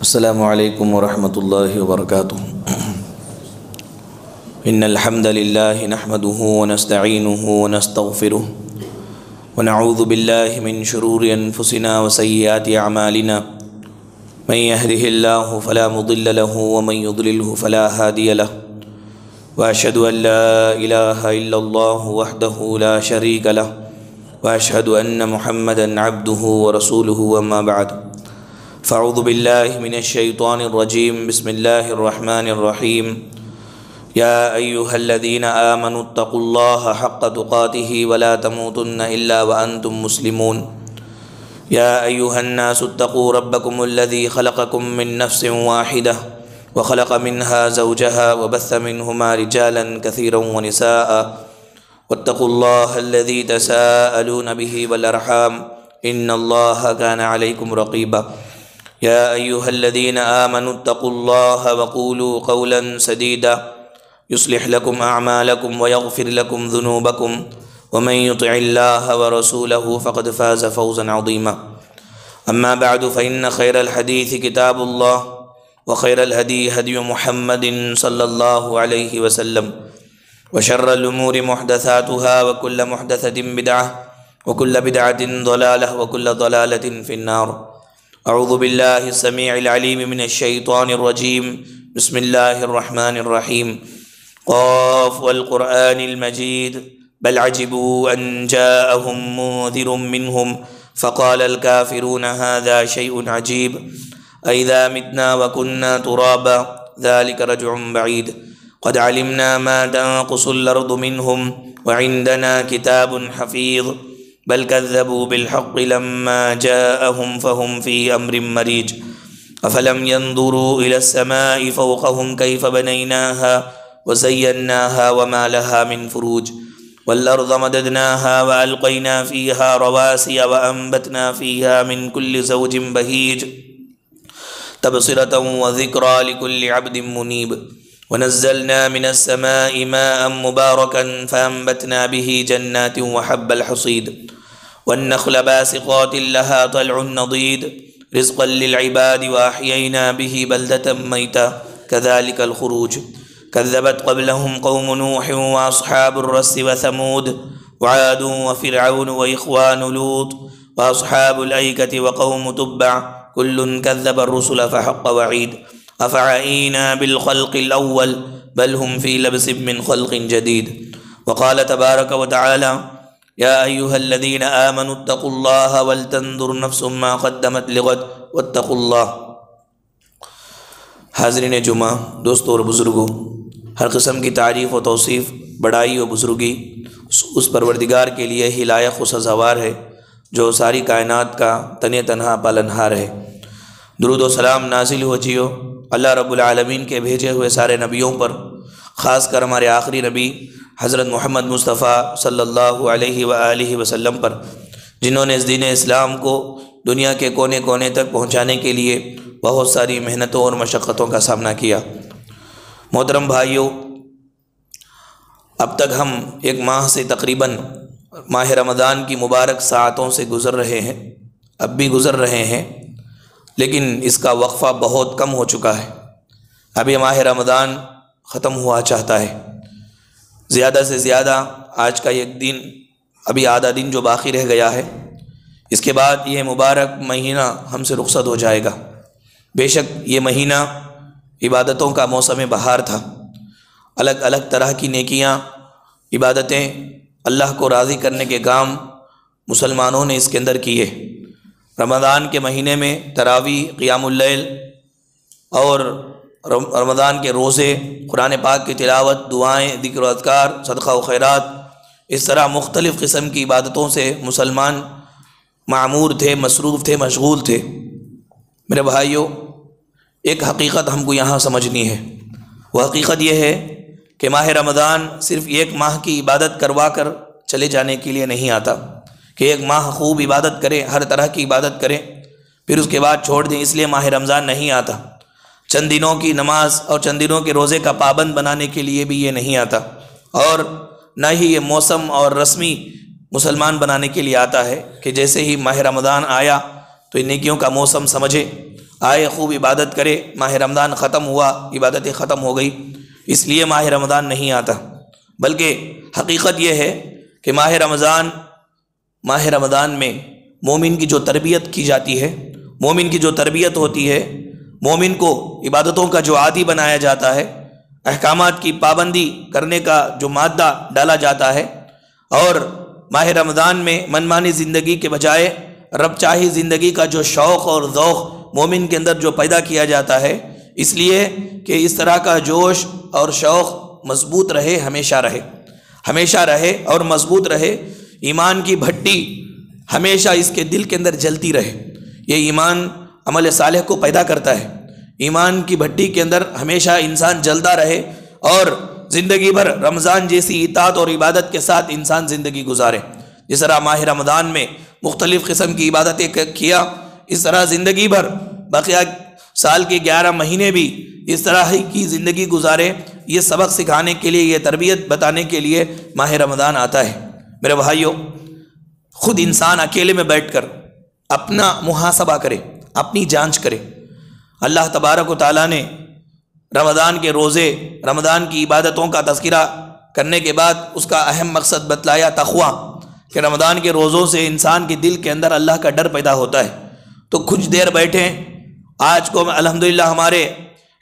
السلام علیکم ورحمۃ اللہ وبرکاتہ۔ ان الحمد للہ نحمده ونستعینه ونستغفره ونعوذ باللہ من شرور انفسنا وسیئات اعمالنا من يهده اللہ فلا مضل له ومن يضلله فلا هادی له واشهد ان لا الہ الا اللہ وحدہ لا شریک له واشهد ان محمدا عبدہ ورسولہ اما بعد فاعوذ باللہ من الشیطان الرجیم بسم اللہ الرحمن الرحیم یا ایہا الذین آمنوا اتقوا اللہ حق تقاتہ ولا تموتن الا وانتم مسلمون یا ایہا الناس اتقوا ربکم الذی خلقکم من نفس واحدہ وخلق منها زوجها وبث منہما رجالا کثیرا ونساء واتقوا اللہ الذی تساءلون به والارحام ان اللہ کان علیکم رقیبا یا ایہا الذین آمنوا اتقوا اللہ وقولوا قولا سدیدا یصلح لکم اعمالکم ویغفر لکم ذنوبکم ومن یطع اللہ ورسولہ فقد فاز فوزا عظیما اما بعد فإن خیر الحدیث کتاب اللہ وخیر الہدی ہدی محمد صلی اللہ علیہ وسلم وشر الامور محدثاتها وكل محدثة بدعة وكل بدعة ضلالة وكل ضلالة في النار اعوذ باللہ السمیع العلیم من الشیطان الرجیم بسم اللہ الرحمن الرحیم قاف والقرآن المجید بل عجبوا ان جاءهم منذر منهم فقال الكافرون هذا شيء عجيب أإذا متنا وكنا ترابا ذلك رجع بعيد قد علمنا ما تنقص الأرض منهم وعندنا كتاب حفيظ بل كذبوا بالحق لما جاءهم فهم في أمر مريج أفلم ينظروا إلى السماء فوقهم كيف بنيناها وزيناها وما لها من فروج والأرض مددناها وألقينا فيها رواسي وأنبتنا فيها من كل زوج بهيج تبصرة وذكرى لكل عبد منيب ونزلنا من السماء ماء مباركا فأنبتنا به جنات وحب الحصيد والنخل باسقات لها طلع نضيد رزقا للعباد وأحيينا به بلدة ميتا كذلك الخروج كذبت قبلهم قوم نوح وأصحاب الرس وثمود وعاد وفرعون وإخوان لوط وأصحاب الأيكة وقوم تبع كل كذب الرسل فحق وعيد أفعينا بالخلق الأول بل هم في لبس من خلق جديد وقال تبارك وتعالى يا أيها الذين آمنوا اتقوا الله ولتنظر نفس ما قدمت لغد واتقوا الله۔ حاضرین جمعہ، دوستوں اور بزرگوں، ہر قسم کی تعریف و توصیف، بڑائی و بزرگی اس پروردگار کے لیے ہی لائق و سزاوار ہے جو ساری کائنات کا تن تنہا پالنہار ہے۔ درود و سلام نازل ہو جیو اللہ رب العالمین کے بھیجے ہوئے سارے نبیوں پر، خاص کر ہمارے آخری نبی حضرت محمد مصطفیٰ صلی اللہ علیہ وآلہ وسلم پر، جنہوں نے اس دین اسلام کو دنیا کے کونے کونے تک پہنچانے کے لیے بہت ساری محنتوں اور مشقتوں کا سامنا کیا۔ محترم بھائیوں، اب تک ہم ایک ماہ سے تقریباً ماہ رمضان کی مبارک ساعتوں سے گزر رہے ہیں، اب بھی گزر رہے ہیں، لیکن اس کا وقفہ بہت کم ہو چکا ہے۔ اب یہ ماہ رمضان ختم ہوا چاہتا ہے، زیادہ سے زیادہ آج کا ایک دن، ابھی آدھا دن جو باقی رہ گیا ہے، اس کے بعد یہ مبارک مہینہ ہم سے رخصت ہو جائے گا۔ بے شک یہ مہینہ عبادتوں کا موسم بہار تھا، الگ الگ طرح کی نیکیاں، عبادتیں، اللہ کو راضی کرنے کے کام مسلمانوں نے اس کے اندر کیے۔ رمضان کے مہینے میں تراویح، قیام اللیل اور رمضان کے روزے، قرآن پاک کی تلاوت، دعائیں، ذکر و اذکار، صدقہ و خیرات، اس طرح مختلف قسم کی عبادتوں سے مسلمان معمور تھے، مصروف تھے، مشغول تھے۔ میرے بھائیوں، ایک حقیقت ہم کو یہاں سمجھنی ہے، وہ حقیقت یہ ہے کہ ماہ رمضان صرف ایک ماہ کی عبادت کروا کر چلے جانے کے لیے نہیں آتا کہ ایک ماہ خوب عبادت کریں، ہر طرح کی عبادت کریں، پھر اس کے بعد چھوڑ دیں، اس لیے ماہ رمضان نہیں آتا۔ چند دنوں کی نماز اور چند دنوں کے روزے کا پابند بنانے کے لیے بھی یہ نہیں آتا، اور نہ ہی یہ موسم اور رسمی مسلمان بنانے کے لیے آتا ہے کہ جیسے ہی ماہ رمضان آیا تو ان نیکیوں کا موسم سمجھے آئے خوب عبادت کرے، ماہ رمضان ختم ہوا، عبادتیں ختم ہو گئی، اس لیے ماہ رمضان نہیں آتا، بلکہ حقیقت یہ ہے کہ ماہ رمضان میں مومن کی جو تربیت کی جاتی ہے، مومن کی جو تربیت ہوتی ہے، مومن کو عبادتوں کا جو عادی بنایا جاتا ہے، احکامات کی پابندی کرنے کا جو مادہ ڈالا جاتا ہے، اور ماہ رمضان میں منمانی زندگی کے بجائے رب چاہی زندگی کا جو شوق اور ذوق مومن کے اندر جو پیدا کیا جاتا ہے، اس لیے کہ اس طرح کا جوش اور شوق مضبوط رہے، ہمیشہ رہے اور مضبوط رہے، ایمان کی بھٹی ہمیشہ اس کے دل کے اندر جلتی رہے۔ یہ ایمان عمل صالح کو پیدا کرتا ہے، ایمان کی بھٹی کے اندر ہمیشہ انسان جلتا رہے اور زندگی بھر رمضان جیسی اطاعت اور عبادت کے ساتھ انسان زندگی گزارے۔ جس طرح ماہ رمضان میں مختلف قسم کی عبادتیں کیا، اس طرح زندگی بھر بقیہ سال کے 11 مہینے بھی اس طرح کی زندگی گزارے۔ یہ سبق سکھانے کے لیے، یہ تربیت بتانے کے لیے ماہ رمضان آتا ہے۔ میرے بھائیوں، خود انسان اکیلے میں بیٹھ کر اپنا محاسبہ کرے، اپنی جانچ کرے۔ اللہ تبارک و تعالیٰ نے رمضان کے روزے، رمضان کی عبادتوں کا تذکرہ کرنے کے بعد اس کا اہم مقصد بتلایا تقویٰ، کہ رمضان کے روزوں سے انسان کے دل کے اندر اللہ کا ڈر پیدا ہوتا ہے۔ تو کچھ دیر بیٹھیں، آج کو الحمدللہ ہمارے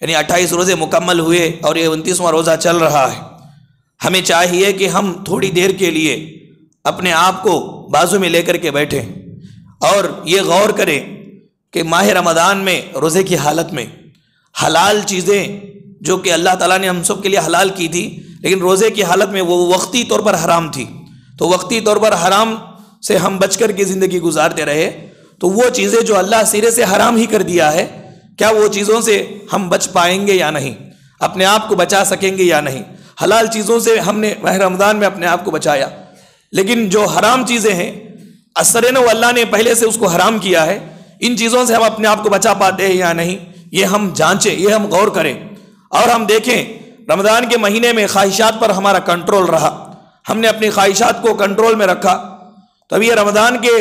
28 روزے مکمل ہوئے اور یہ 29واں روزہ چل رہا ہے۔ ہمیں چاہیے کہ ہم تھوڑی دیر کے لیے اپنے آپ کو بازو میں لے کر کے بیٹھیں اور یہ غور کریں کہ ماہ رمضان میں روزے کی حالت میں حلال چیزیں جو کہ اللہ تعالیٰ نے ہم سب کے لیے حلال کی تھی، لیکن روزے کی حالت میں وہ وقتی طور پر حرام تھی، تو وقتی طور پر حرام سے ہم بچ کر کے زندگی گزارتے رہے، تو وہ چیزیں جو اللہ سرے سے حرام ہی کر دیا ہے، کیا وہ چیزوں سے ہم بچ پائیں گے یا نہیں، اپنے آپ کو بچا سکیں گے یا نہیں؟ حلال چیزوں سے ہم نے ماہ رمضان میں اپنے آپ کو بچایا، لیکن جو حرام چیزیں ہیں اثرن و اللہ نے پہلے سے اس کو حرام کیا ہے، ان چیزوں سے ہم اپنے آپ کو بچا پاتے ہیں یا نہیں، یہ ہم جانچیں، یہ ہم غور کریں اور ہم دیکھیں رمضان کے مہینے میں خواہشات پر ہمارا کنٹرول رہا، ہم نے اپنی خواہشات کو کنٹرول میں رکھا، تو اب یہ رمضان کے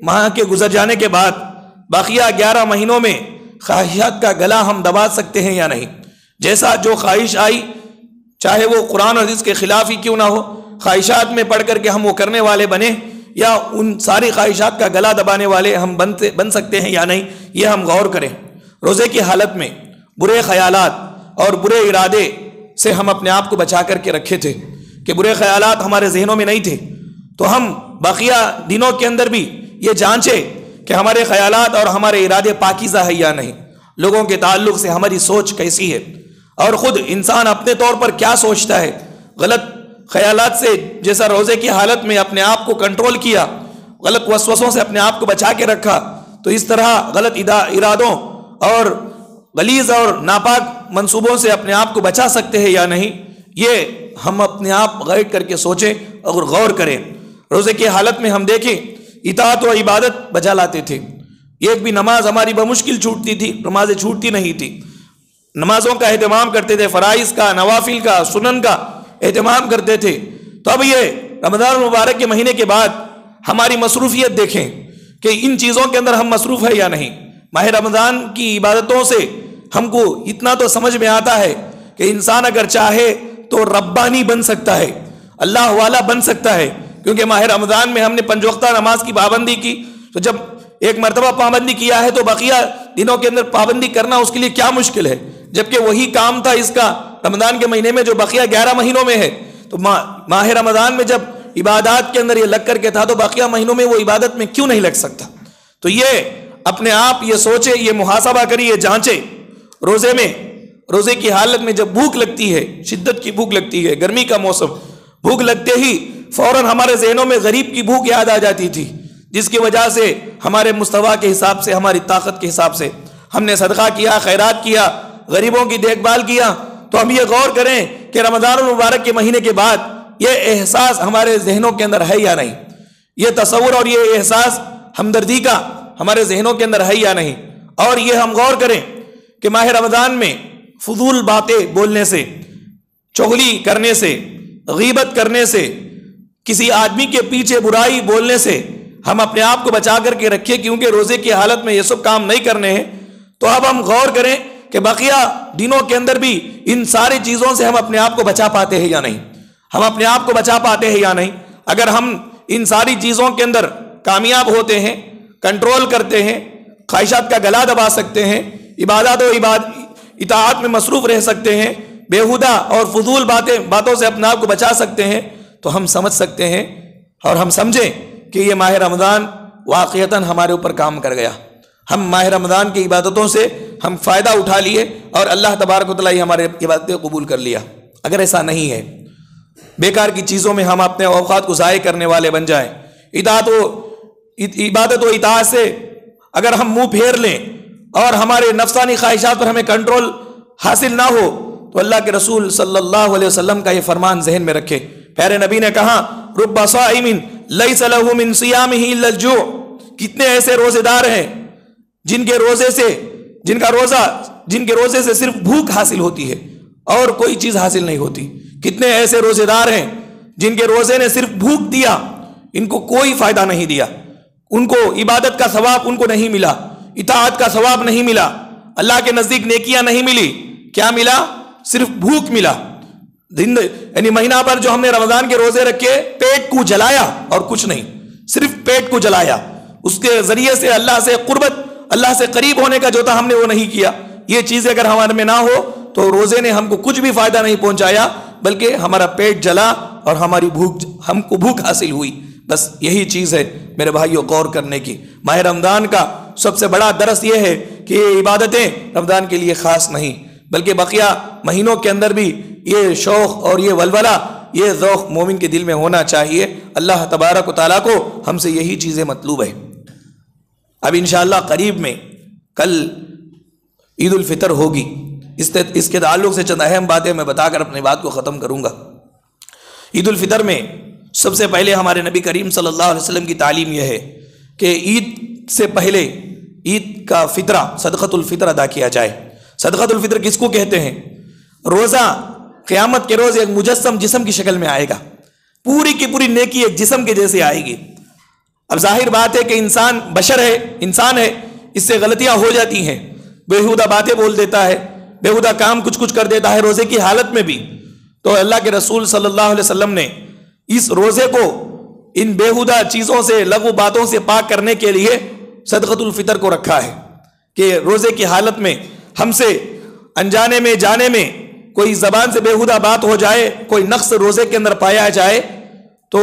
ماہ کے گزر جانے کے بعد باقیہ 11 مہینوں میں خواہشات کا گلا ہم دبا سکتے ہیں یا نہیں؟ جیسا جو خواہش آئی، چاہے وہ قرآن اور حدیث کے خلاف ہی کیوں نہ ہو، خواہشات میں پڑھ کر کے ہم وہ کرنے والے بنے، یا ان ساری خواہشات کا گلا دبانے والے ہم بن سکتے ہیں یا نہیں، یہ ہم غور کریں۔ روزے کی حالت میں برے خیالات اور برے ارادے سے ہم اپنے آپ کو بچا کر کے رکھے تھے کہ برے خیالات ہمارے ذہنوں میں نہیں تھے، تو ہم باقیہ دنوں کے اندر بھی یہ جانچے کہ ہمارے خیالات اور ہمارے ارادے پاکیزہ ہے یا نہیں، لوگوں کے تعلق سے ہماری سوچ کیسی ہے، اور خود انسان اپنے طور پر کیا سوچتا ہے۔ غلط خیالات سے جیسا روزے کی حالت میں اپنے آپ کو کنٹرول کیا، غلط وسوسوں سے اپنے آپ کو بچا کے رکھا، تو اس طرح غلط ارادوں اور غلیظ اور ناپاک منصوبوں سے اپنے آپ کو بچا سکتے ہیں یا نہیں، یہ ہم اپنے آپ غائب کر کے سوچیں اور غور کریں۔ روزے کی حالت میں ہم دیکھیں اطاعت و عبادت بجا لاتے تھے، ایک بھی نماز ہماری بمشکل چھوٹتی تھی، نمازیں چھوٹتی نہیں تھی، نمازوں کا اہتمام کرتے تھے، فرائض کا، نوافل کا، سنن کا اہتمام کرتے تھے۔ تو اب یہ رمضان المبارک کے مہینے کے بعد ہماری مصروفیت دیکھیں کہ ان چیزوں کے اندر ہم مصروف ہیں یا نہیں۔ ماہ رمضان کی عبادتوں سے ہم کو اتنا تو سمجھ میں آتا ہے کہ انسان اگر چاہے تو ربانی بن سکتا ہے، اللہ والا بن سکتا ہے، کیونکہ ماہ رمضان میں ہم نے 5 وقتہ نماز کی پابندی کی، تو جب ایک مرتبہ پابندی کیا ہے تو بقیہ دنوں کے اندر پابندی کرنا اس کے لیے کیا مشکل ہے، جبکہ وہی کام تھا اس کا رمضان کے مہینے میں جو بقیہ 11 مہینوں میں ہے۔ تو ماہ رمضان میں جب عبادات کے اندر یہ لگ کر کے تھا تو باقیہ مہینوں میں وہ عبادت میں کیوں نہیں لگ سکتا؟ تو یہ اپنے آپ یہ سوچے، یہ محاسبہ کری، یہ جانچے۔ روزے کی حالت میں جب بھوک لگتی ہے، شدت کی بھوک لگتی ہے، گرمی کا موسم، بھوک لگتے ہی فوراً ہمارے ذہنوں میں غریب کی بھوک یاد آ جاتی تھی، جس کی وجہ سے ہمارے مستویٰ کے حساب سے، ہماری طاقت کے حساب سے ہم نے صدقہ کیا، خیرات کیا، غریبوں کی دیکھ بھال کیا۔ تو ہم یہ غور کریں کہ رمضان المبارک کے مہینے کے بعد یہ احساس ہمارے ذہنوں کے اندر ہے یا نہیں، یہ تصور اور یہ احساس ہمدردی کا ہمارے ذہنوں کے اندر ہے یا نہیں۔ اور یہ ہم غور کریں کہ ماہ رمضان میں فضول باتیں بولنے سے، چغلی کرنے سے، غیبت کرنے سے، کسی آدمی کے پیچھے برائی بولنے سے ہم اپنے آپ کو بچا کر کے رکھیں، کیونکہ روزے کی حالت میں یہ سب کام نہیں کرنے ہیں۔ تو اب ہم غور کریں کہ بقیہ دنوں کے اندر بھی ان ساری چیزوں سے ہم اپنے آپ کو بچا پاتے ہیں یا نہیں، ہم اپنے آپ کو بچا پاتے ہیں یا نہیں۔ اگر ہم ان ساری چیزوں کے اندر کامیاب ہوتے ہیں، کنٹرول کرتے ہیں، خواہشات کا گلا دبا سکتے ہیں، عبادات و اطاعت میں مصروف رہ سکتے ہیں، بیہودہ اور فضول باتوں سے اپنے آپ کو بچا سکتے ہیں، تو ہم سمجھ سکتے ہیں اور ہم سمجھیں کہ یہ ماہ رمضان واقعتاً ہمارے اوپر کام کر گیا۔ ہم ماہ رمضان کی عبادتوں سے ہم فائدہ اٹھا لیے اور اللہ تبارک و تعالیٰ ہمارے عبادتیں قبول کر لیا۔ اگر ایسا نہیں ہے، بیکار کی چیزوں میں ہم اپنے اوقات کو ضائع کرنے والے بن جائیں، عبادت و اطاعت سے اگر ہم منہ پھیر لیں اور ہمارے نفسانی خواہشات پر ہمیں کنٹرول حاصل نہ ہو، تو اللہ کے رسول صلی اللہ علیہ وسلم کا یہ فرمان ذہن میں رکھے۔ پیارے نبی نے کہا رب صائم لیس لہ من صیامہ الا الجوع، کتنے ایسے روزے دار ہیں جن کے روزے سے صرف بھوک حاصل ہوتی ہے اور کوئی چیز حاصل نہیں ہوتی۔ کتنے ایسے روزے دار ہیں جن کے روزے نے صرف بھوک دیا، ان کو کوئی فائدہ نہیں دیا، ان کو عبادت کا ثواب ان کو نہیں ملا، اطاعت کا ثواب نہیں ملا، اللہ کے نزدیک نیکیاں نہیں ملی۔ کیا ملا؟ صرف بھوک ملا۔ یعنی مہینہ پر جو ہم نے رمضان کے روزے رکھے، پیٹ کو جلایا اور کچھ نہیں، صرف پیٹ کو جلایا، اس کے ذریعے سے اللہ سے قربت، اللہ سے قریب ہونے کا جو تھا ہم نے وہ نہیں کیا۔ یہ چیزیں اگر ہمارے میں نہ ہو تو روزے نے ہم کو کچھ بھی فائدہ نہیں پہنچایا، بلکہ ہمارا پیٹ جلا اور ہم کو بھوک حاصل ہوئی۔ بس یہی چیز ہے میرے بھائیوں غور کرنے کی۔ ماہ رمضان کا سب سے بڑا درس یہ ہے کہ یہ عبادتیں رمضان کے لیے خاص نہیں، بلکہ بقیہ مہینوں کے اندر بھی یہ شوق اور یہ ولولہ، یہ ذوق مومن کے دل میں ہونا چاہیے۔ اللہ تبارک و تعالیٰ کو ہم سے یہی چیزیں مطلوب ہے۔ اب انشاءاللہ قریب میں کل عید الفطر ہوگی، اس کے تعلق سے چند اہم باتیں میں بتا کر اپنی بات کو ختم کروں گا۔ عید الفطر میں سب سے پہلے ہمارے نبی کریم صلی اللہ علیہ وسلم کی تعلیم یہ ہے کہ عید سے پہلے عید کا فطرہ صدقۃ الفطر ادا کیا جائے۔ صدقۃ الفطر کس کو کہتے ہیں؟ روزہ قیامت کے روز ایک مجسم جسم کی شکل میں آئے گا، پوری کی پوری نیکی ایک جسم کے جیسے آئے گی۔ اب ظاہر بات ہے کہ انسان بشر ہے، انسان ہے، اس سے غلطیاں ہو جاتی ہیں، بیہودہ باتیں بول دیتا ہے، بیہودہ کام کچھ کر دیتا ہے روزے کی حالت میں بھی۔ تو اللہ کے رسول صلی اللہ علیہ وسلم نے اس روزے کو ان بیہودہ چیزوں سے، لغو باتوں سے پاک کرنے کے لیے صدقۃ الفطر کو رکھا ہے کہ روزے کی حالت میں ہم سے انجانے میں جانے میں کوئی زبان سے بیہودہ بات ہو جائے، کوئی نقص روزے کے اندر پایا جائے، تو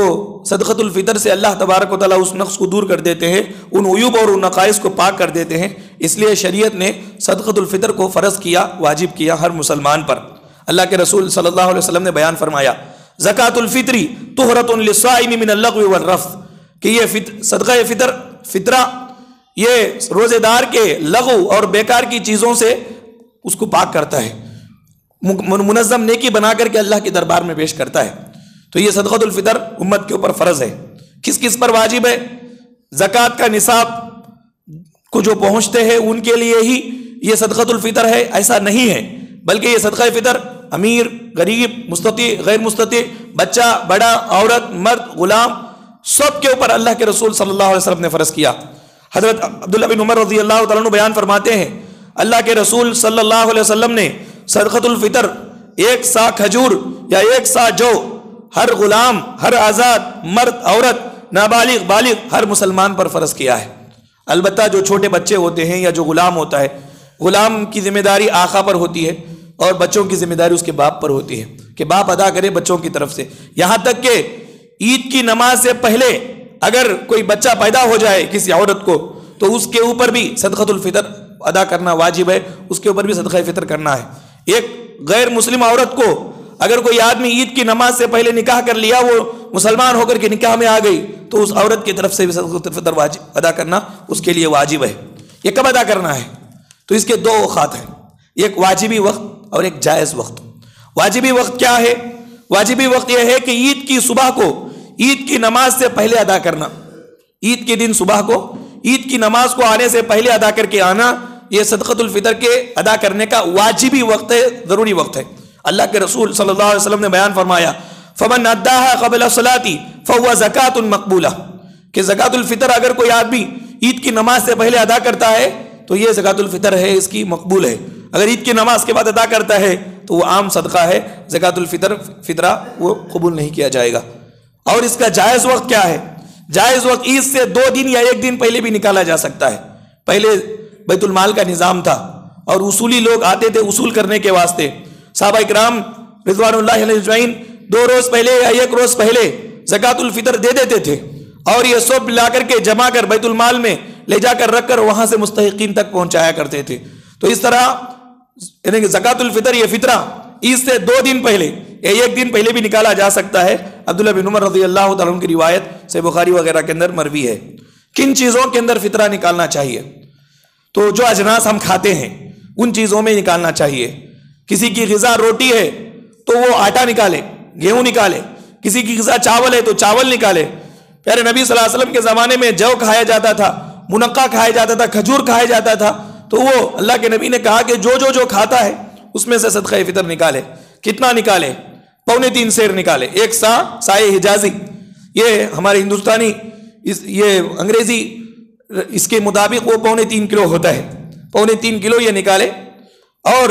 صدقۃ الفطر سے اللہ تبارک و تعالیٰ اس نقص کو دور کر دیتے ہیں، ان عیوب اور ان نقائص کو پاک کر دیتے ہیں۔ اس لیے شریعت نے صدقۃ الفطر کو فرض کیا، واجب کیا ہر مسلمان پر۔ اللہ کے رسول صلی اللہ علیہ وسلم نے بیان فرمایا زکوٰۃ الفطر طہرۃ للصائم من اللغو والرفث، کہ یہ صدقہ فطرہ یہ روزے دار کے لغو اور بیکار کی چیزوں سے اس کو پاک کرتا ہے، منظم نیکی بنا کر کے اللہ کے دربار میں پیش کرتا ہے۔ تو یہ صدقۃ الفطر امت کے اوپر فرض ہے۔ کس کس پر واجب ہے؟ زکوٰۃ کا نصاب کو جو پہنچتے ہیں ان کے لیے ہی یہ صدقۃ الفطر ہے، ایسا نہیں ہے، بلکہ یہ صدقہ فطر امیر، غریب، مستطیع، غیر مستطیع، بچہ، بڑا، عورت، مرد، غلام، سب کے اوپر اللہ کے رسول صلی اللہ علیہ وسلم نے فرض کیا۔ حضرت عبداللہ بن عمر رضی اللہ تعالیٰ عنہ بیان فرماتے ہیں اللہ کے رسول صلی اللہ علیہ وسلم نے صدقۃ الفطر 1 سا کھجور یا 1 سا جو ہر غلام، ہر آزاد، مرد، عورت، نابالغ، بالغ، ہر مسلمان پر فرض کیا ہے۔ البتہ جو چھوٹے بچے ہوتے ہیں یا جو غلام ہوتا ہے، غلام کی ذمہ داری آقا پر ہوتی ہے اور بچوں کی ذمہ داری اس کے باپ پر ہوتی ہے کہ باپ ادا کرے بچوں کی طرف سے۔ یہاں تک کہ عید کی نماز سے پہلے اگر کوئی بچہ پیدا ہو جائے کسی عورت کو تو اس کے اوپر بھی صدقۃ الفطر ادا کرنا واجب ہے، اس کے اوپر بھی صدقہ فطر کرنا ہے۔ ایک غیر مسلم عورت کو اگر کوئی آدمی عید کی نماز سے پہلے نکاح کر لیا، وہ مسلمان ہو کر کے نکاح میں آ گئی، تو اس عورت کی طرف سے بھی صدقۃ الفطر واجب ادا کرنا اس کے لیے واجب ہے۔ یہ کب ادا کرنا ہے؟ تو اس کے 2 اوقات ہیں، ایک واجبی وقت اور ایک جائز وقت۔ واجبی وقت کیا ہے؟ واجبی وقت یہ ہے کہ عید کی صبح کو عید کی نماز سے پہلے ادا کرنا، عید کے دن صبح کو عید کی نماز کو آنے سے پہلے ادا کر کے آنا، یہ صدقۃ الفطر کے ادا کرنے کا واجبی وقت ہے، ضروری وقت ہے۔ اللہ کے رسول صلی اللہ علیہ وسلم نے بیان فرمایا فمن اداها قبل الصلاة فهو زکاۃ مقبولہ، کہ زکوٰۃ الفطر اگر کوئی آدمی عید کی نماز سے پہلے ادا کرتا ہے تو یہ زکوٰۃ الفطر ہے، اس کی مقبول ہے۔ اگر عید کی نماز کے بعد ادا کرتا ہے تو وہ عام صدقہ ہے، زکوٰۃ الفطر فطرہ وہ قبول نہیں کیا جائے گا۔ اور اس کا جائز وقت کیا ہے؟ جائز وقت عید سے 2 دن یا 1 دن پہلے بھی نکالا جا سکتا ہے۔ پہلے بیت المال کا نظام تھا اور اصولی لوگ آتے تھے اصول کرنے کے واسطے، صحابہ اکرام رضوان اللہ علیہ اجمعین 2 روز پہلے یا 1 روز پہلے زکوٰۃ الفطر دے دیتے تھے، اور یہ سب لا کر کے جمع کر بیت المال میں لے جا کر رکھ کر وہاں سے مستحقین تک پہنچایا کرتے تھے۔ تو اس طرح یعنی کہ زکوٰۃ الفطر یہ فطرہ عید سے 2 دن پہلے یا 1 دن پہلے بھی نکالا جا سکتا ہے۔ عبداللہ بن عمر رضی اللہ تعالیٰ عنہ کی روایت سے بخاری وغیرہ کے اندر مروی ہے۔ کن چیزوں کے اندر فطرہ نکالنا چاہیے؟ تو جو اجناس ہم کھاتے ہیں ان چیزوں میں نکالنا چاہیے۔ کسی کی غذا روٹی ہے تو وہ آٹا نکالے، گیہوں نکالے، کسی کی غذا چاول ہے تو چاول نکالے۔ پیارے نبی صلی اللہ علیہ وسلم کے زمانے میں جو کھایا جاتا تھا، منقع کھایا جاتا تھا، کھجور کھایا جاتا تھا، تو وہ اللہ کے نبی نے کہا کہ جو کھاتا ہے اس میں سے صدقہ فطر نکالے۔ کتنا نکالے؟ 3.25 سیر نکالے، 1 سا سائے حجازی، یہ ہمارے ہندوستانی یہ انگریزی اس کے مطابق وہ 3.25 کلو ہوتا ہے، 3.25 کلو یہ نکالے۔ اور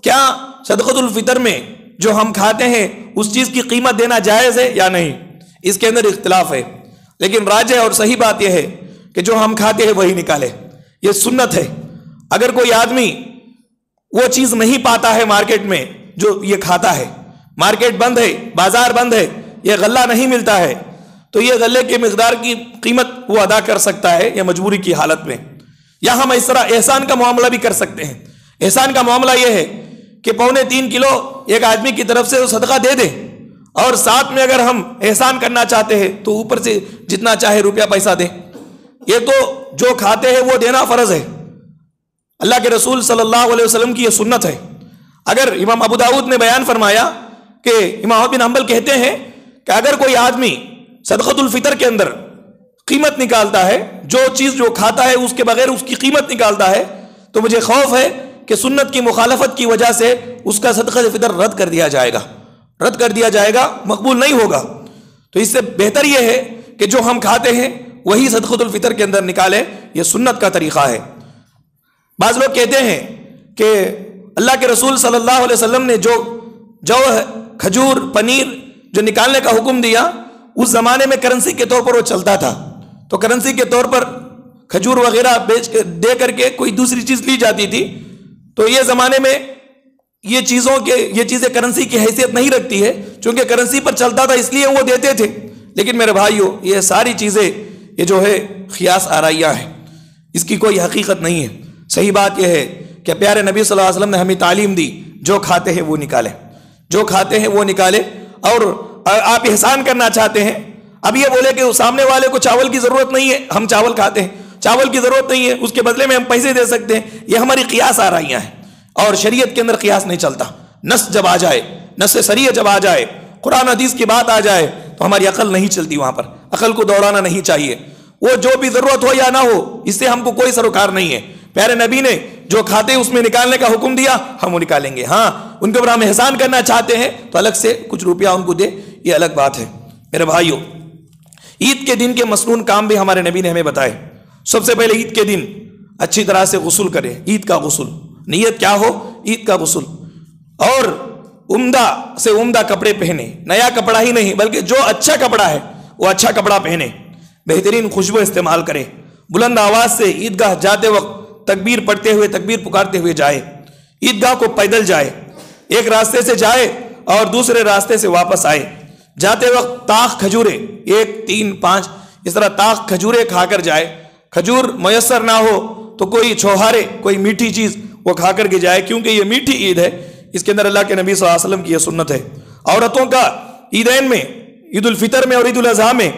کیا صدقۃ الفطر میں جو ہم کھاتے ہیں اس چیز کی قیمت دینا جائز ہے یا نہیں؟ اس کے اندر اختلاف ہے، لیکن راجح اور صحیح بات یہ ہے کہ جو ہم کھاتے ہیں وہی نکالے، یہ سنت ہے۔ اگر کوئی آدمی وہ چیز نہیں پاتا ہے مارکیٹ میں جو یہ کھاتا ہے، مارکیٹ بند ہے، بازار بند ہے، یہ غلہ نہیں ملتا ہے، تو یہ غلے کے مقدار کی قیمت وہ ادا کر سکتا ہے یا مجبوری کی حالت میں۔ یا ہم اس طرح احسان کا معاملہ بھی کر سکتے ہیں۔ احسان کا معاملہ یہ ہے کہ 3.25 کلو ایک آدمی کی طرف سے وہ صدقہ دے دے، اور ساتھ میں اگر ہم احسان کرنا چاہتے ہیں تو اوپر سے جتنا چاہے روپیہ پیسہ دیں۔ یہ تو جو کھاتے ہیں وہ دینا فرض ہے، اللہ کے رسول صلی اللہ علیہ وسلم کی یہ سنت ہے۔ اگر امام ابو داؤد نے بیان فرمایا کہ امام احمد بن حنبل کہتے ہیں کہ اگر کوئی آدمی صدقۃ الفطر کے اندر قیمت نکالتا ہے، جو چیز جو کھاتا ہے اس کے بغیر اس کی قیمت نکالتا ہے، تو مجھے خوف ہے کہ سنت کی مخالفت کی وجہ سے اس کا صدقۃ الفطر رد کر دیا جائے گا، مقبول نہیں ہوگا۔ تو اس سے بہتر یہ ہے کہ جو ہم کھاتے ہیں وہی صدقۃ الفطر کے اندر نکالے، یہ سنت کا طریقہ ہے۔ بعض لوگ کہتے ہیں کہ اللہ کے رسول صلی اللہ علیہ وسلم نے جو کھجور پنیر جو نکالنے کا حکم دیا، اس زمانے میں کرنسی کے طور پر وہ چلتا تھا، تو کرنسی کے طور پر کھجور وغیرہ دے کر کے کوئی دوسری چیز لی جاتی تھی۔ تو یہ زمانے میں یہ چیزیں کرنسی کی حیثیت نہیں رکھتی ہے، چونکہ کرنسی پر چلتا تھا اس لیے وہ دیتے تھے۔ لیکن میرے بھائیو، یہ ساری چیزیں یہ جو ہے خیاس آرائیہ ہے، اس کی کوئی حقیقت نہیں ہے۔ صحیح بات یہ ہے کہ پیارے نبی صلی اللہ علیہ وسلم نے ہمیں تعلیم دی، جو کھاتے ہیں وہ نکالے، جو کھاتے ہیں وہ نکالے۔ اور آپ احسان کرنا چاہتے ہیں، اب یہ بولے کہ سامنے والے کو چاول کی ضرورت نہیں ہے، ہم چاول کھاتے ہیں، چاول کی ضرورت نہیں ہے، اس کے بدلے میں ہم پیسے دے سکتے ہیں، یہ ہماری قیاس آرائیاں ہیں، اور شریعت کے اندر قیاس نہیں چلتا۔ نص جب آ جائے، نص صریح جب آ جائے، قرآن حدیث کی بات آ جائے تو ہماری عقل نہیں چلتی، وہاں پر عقل کو دوڑانا نہیں چاہیے۔ وہ جو بھی ضرورت ہو یا نہ ہو، اس سے ہم کو کوئی سروکار نہیں ہے۔ پیارے نبی نے جو کھاتے اس میں نکالنے کا حکم دیا، ہم وہ نکالیں گے۔ ہاں، ان کے اوپر ہم احسان کرنا چاہتے ہیں تو الگ سے کچھ روپیہ ان کو دے، یہ الگ بات ہے۔ میرے بھائیو، عید کے دن کے مسنون کام بھی ہمارے نبی نے ہمیں بتائے۔ سب سے پہلے عید کے دن اچھی طرح سے غسل کرے، عید کا غسل، نیت کیا ہو؟ عید کا غسل، اور عمدہ سے عمدہ کپڑے پہنے، نیا کپڑا ہی نہیں بلکہ جو اچھا کپڑا ہے وہ اچھا کپڑا پہنے، بہترین خوشبو استعمال کرے، بلند آواز سے عیدگاہ جاتے وقت تکبیر پڑھتے ہوئے، تکبیر پکارتے ہوئے جائے، عیدگاہ کو پیدل جائے، ایک راستے سے جائے اور دوسرے راستے سے واپس آئے، جاتے وقت تاخ کھجورے 1 3 5 اس طرح تاخ کھجورے کھا کر جائے۔ کھجور میسر نہ ہو تو کوئی چھوہارے، کوئی میٹھی چیز وہ کھا کر کے جائے، کیونکہ یہ میٹھی عید ہے، اس کے اندر اللہ کے نبی صلی اللہ علیہ وسلم کی یہ سنت ہے۔ عورتوں کا عیدین میں، عید الفطر میں اور عید الاضحیٰ میں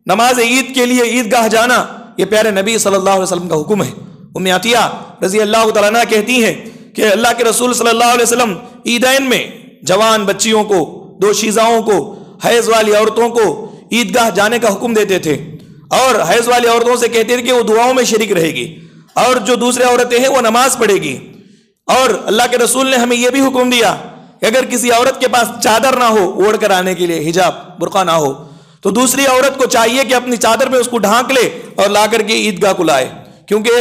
نماز عید کے لیے عیدگاہ جانا، یہ پیارے نبی صلی اللہ علیہ وسلم کا حکم ہے۔ ام عطیہ رضی اللہ تعالیٰ عنہ کہتی ہیں کہ اللہ کے رسول صلی اللہ علیہ وسلم عیدین میں جوان بچیوں کو، دوشیزاؤں کو، حیض والی عورتوں کو عیدگاہ جانے کا حکم دیتے تھے، اور حیض والی عورتوں سے کہتے تھے کہ وہ دعاؤں میں شریک رہے گی، اور جو دوسرے عورتیں ہیں وہ نماز پڑھے گی۔ اور اللہ کے رسول نے ہمیں یہ بھی حکم دیا کہ اگر کسی عورت کے پاس چادر نہ ہو اوڑھ کر آنے کے لیے، حجاب برقع نہ ہو، تو دوسری عورت کو چاہیے کہ اپنی چادر میں اس کو ڈھانک لے اور لا کر کے عیدگاہ کو لائے، کیونکہ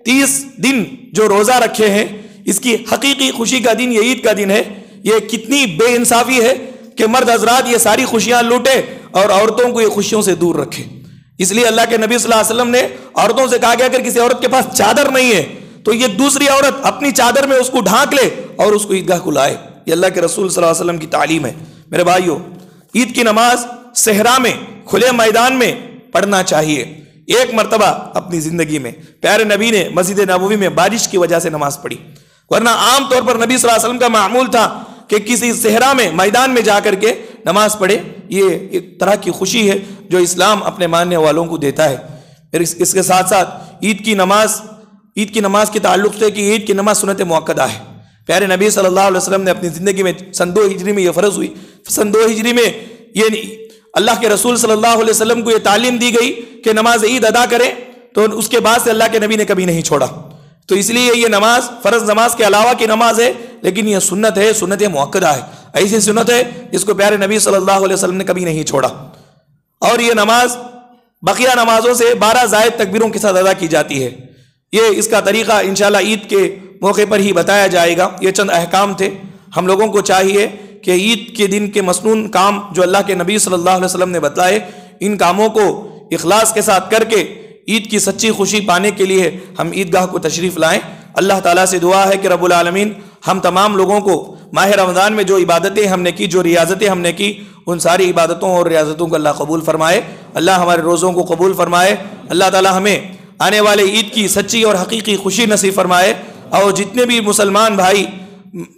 30 دن جو روزہ رکھے ہیں، اس کی حقیقی خوشی کا دن یہ عید کا دن ہے. یہ کتنی بے انصافی ہے کہ مرد حضرات یہ ساری خوشیاں لوٹے اور عورتوں کو یہ خوشیوں سے دور رکھے. اس لیے اللہ کے نبی صلی اللہ علیہ وسلم نے عورتوں سے کہا کہ اگر کسی عورت کے پاس چادر نہیں ہے تو یہ دوسری عورت اپنی چادر میں اس کو ڈھانک لے اور اس کو عیدگاہ کو لائے. یہ اللہ کے رسول صلی اللہ علیہ وسلم کی تعلیم ہے. میرے بھائیو، عید کی نماز صحرا میں، کھلے میدان میں پڑھنا چاہیے. ایک مرتبہ اپنی زندگی میں پیارے نبی نے مسجد نبوی میں بارش کی وجہ سے نماز پڑھی، ورنہ عام طور پر نبی صلی اللہ علیہ وسلم کا معمول تھا کہ کسی صحرا میں، میدان میں جا کر کے نماز پڑھے. یہ ایک طرح کی خوشی ہے جو اسلام اپنے ماننے والوں کو دیتا ہے. پھر اس کے ساتھ ساتھ عید کی نماز کے تعلق سے کہ عید کی نماز سنت مؤکدہ ہے. پیارے نبی صلی اللہ علیہ وسلم نے اپنی زندگی میں سن 2 ہجری میں یہ فرض ہوئی. سن 2 ہجری میں یہ اللہ کے رسول صلی اللہ علیہ وسلم کو یہ تعلیم دی گئی کہ نماز عید ادا کریں، تو اس کے بعد سے اللہ کے نبی نے کبھی نہیں چھوڑا. تو اس لیے یہ نماز فرض نماز کے علاوہ کی نماز ہے، لیکن یہ سنت ہے، سنت مؤکدہ ہے. ایسی سنت ہے جس کو پیارے نبی صلی اللہ علیہ وسلم نے کبھی نہیں چھوڑا. اور یہ نماز بقیہ نمازوں سے 12 زائد تکبیروں کے ساتھ ادا کی جاتی ہے. یہ اس کا طریقہ انشاءاللہ عید کے موقع پر ہی بتایا جائے گا. یہ چند احکام تھے. ہم لوگوں کو چاہیے کہ عید کے دن کے مسنون کام جو اللہ کے نبی صلی اللہ علیہ وسلم نے بتائے، ان کاموں کو اخلاص کے ساتھ کر کے عید کی سچی خوشی پانے کے لیے ہم عیدگاہ کو تشریف لائیں. اللہ تعالیٰ سے دعا ہے کہ رب العالمین ہم تمام لوگوں کو ماہ رمضان میں جو عبادتیں ہم نے کی، جو ریاضتیں ہم نے کی، ان ساری عبادتوں اور ریاضتوں کو اللہ قبول فرمائے. اللہ ہمارے روزوں کو قبول فرمائے. اللہ تعالیٰ ہمیں آنے والے عید کی سچی اور حقیقی خوشی نصیب فرمائے. اور جتنے بھی مسلمان بھائی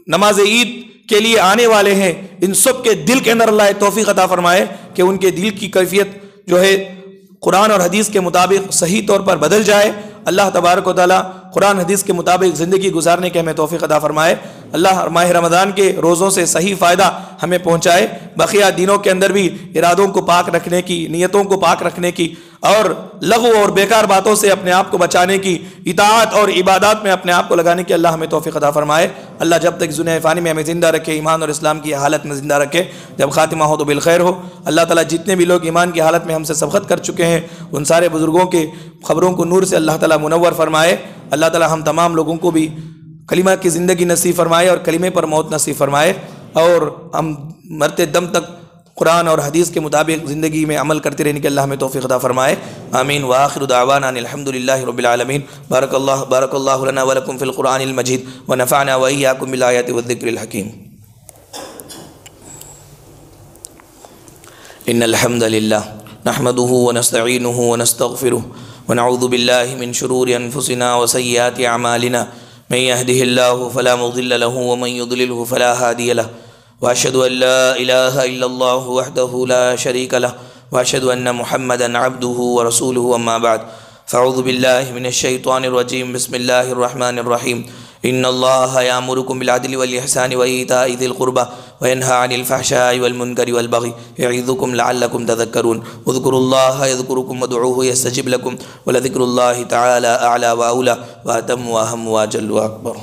نماز عید کے لیے آنے والے ہیں، ان سب کے دل کے اندر اللہ توفیق عطا فرمائے کہ ان کے دل کی کیفیت جو ہے قرآن اور حدیث کے مطابق صحیح طور پر بدل جائے. اللہ تبارک و تعالیٰ قرآن حدیث کے مطابق زندگی گزارنے کے ہمیں توفیق عطا فرمائے. اللہ ماہ رمضان کے روزوں سے صحیح فائدہ ہمیں پہنچائے. بقیہ دنوں کے اندر بھی ارادوں کو پاک رکھنے کی، نیتوں کو پاک رکھنے کی، اور لغو اور بیکار باتوں سے اپنے آپ کو بچانے کی، اطاعت اور عبادات میں اپنے آپ کو لگانے کی اللہ ہمیں توفیق عطا فرمائے. اللہ جب تک دنیا فانی میں ہمیں زندہ رکھے، ایمان اور اسلام کی حالت میں زندہ رکھے، جب خاتمہ ہو تو بالخیر ہو. اللہ تعالیٰ جتنے بھی لوگ ایمان کی حالت میں ہم سے سبقت کر چکے ہیں، ان سارے بزرگوں کے خبروں کو نور سے اللہ تعالیٰ منور فرمائے. اللہ تعالیٰ ہم تمام لوگوں کو بھی کلمہ کی زندگی نصیب فرمائے اور کلمے پر موت نصیب فرمائے، اور ہم مرتے دم تک قرآن اور حدیث کے مطابق زندگی میں عمل کرتے رہنے کے اللہ ہمیں توفیق عطا فرمائے. آمین. وآخر دعوانا ان الحمدللہ رب العالمین. بارک اللہ لنا ولکم فی القرآن المجید ونفعنا وإیاکم بالآیات والذکر الحکیم. ان الحمد للہ نحمده ونستعینه ونستغفره ونعوذ باللہ من شرور انفسنا وسیئات اعمالنا. من يهده الله فلا مضل له ومن يضلله فلا هادي له. واشهد ان لا اله الا الله وحده لا شريك له واشهد ان محمدا عبده ورسوله. اما بعد فاعوذ بالله من الشيطان الرجيم. بسم الله الرحمن الرحيم. ان الله يأمركم بالعدل والإحسان وإيتاء ذي القربى وينهى عن الفحشاء والمنكر والبغي يعظكم لعلكم تذكرون. اذكروا الله يذكركم وادعوه يستجب لكم ولذكر الله تعالى أعلى وأولى وأتم وأهم وأجل وأكبر.